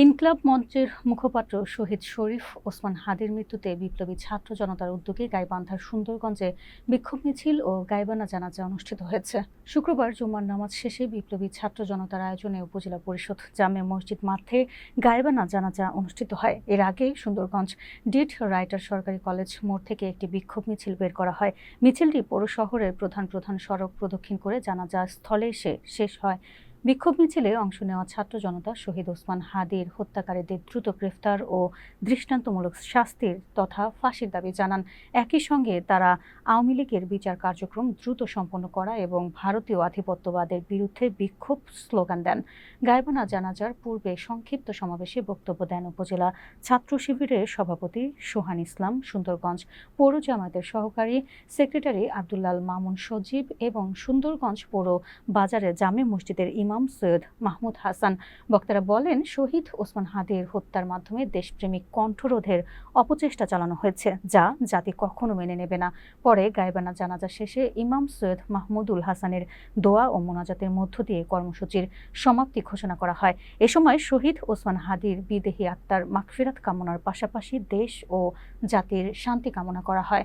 ইনকিলাব মঞ্চের মুখপাত্র শহীদ শরীফ ওসমান হাদির মৃত্যুতে বিপ্লবী ছাত্র জনতার উদ্যোগে গাইবান্ধার সুন্দরগঞ্জে বিক্ষোভ মিছিল ও গাইবানা জানাজা অনুষ্ঠিত হয়েছে। শুক্রবার জুমার নামাজ শেষে বিপ্লবী ছাত্র জনতার আয়োজনে উপজেলা পরিষদ জামে মসজিদ মাঠে গাইবানা জানাজা অনুষ্ঠিত হয়। এর আগে সুন্দরগঞ্জ ডিট রাইটার সরকারি কলেজ মোড় থেকে একটি বিক্ষোভ মিছিল বের করা হয়। মিছিলটি পৌর শহরের প্রধান প্রধান সড়ক প্রদক্ষিণ করে জানাজা স্থলে এসে শেষ হয়। বিক্ষোভ মিছিলে অংশ নেওয়া ছাত্র জনতা শহীদ ওসমান হাদির হত্যাকারীদের দ্রুত গ্রেফতার ও দৃষ্টান্তমূলক শাস্তির তথা ফাঁসির দাবি জানান। একই সঙ্গে তারা আওয়ামী লীগের বিচার কার্যক্রম দ্রুত সম্পন্ন করা এবং ভারতীয় আধিপত্যবাদের বিরুদ্ধে বিক্ষোভ স্লোগান দেন। গাইবানা জানাজার পূর্বে সংক্ষিপ্ত সমাবেশে বক্তব্য দেন উপজেলা ছাত্র শিবিরের সভাপতি সোহান ইসলাম, সুন্দরগঞ্জ পৌর জামায়াতের সহকারী সেক্রেটারি আব্দুল্লাল মামুন সজীব এবং সুন্দরগঞ্জ পৌর বাজারে জামে মসজিদের ইমাম সৈয়দ মাহমুদ হাসান। বক্তারা বলেন, শহীদ ওসমান হাদির হত্যার মাধ্যমে দেশপ্রেমিক কণ্ঠরোধের অপচেষ্টা চালানো হয়েছে, যা জাতি কখনো মেনে নেবে না। পরে গাইবানা জানাজা শেষে ইমাম সৈয়দ মাহমুদুল হাসানের দোয়া ও মোনাজাতের মধ্য দিয়ে কর্মসূচির সমাপ্তি ঘোষণা করা হয়। এ সময় শহীদ ওসমান হাদির বিদেহী আত্মার মাগফিরাত কামনার পাশাপাশি দেশ ও জাতির শান্তি কামনা করা হয়।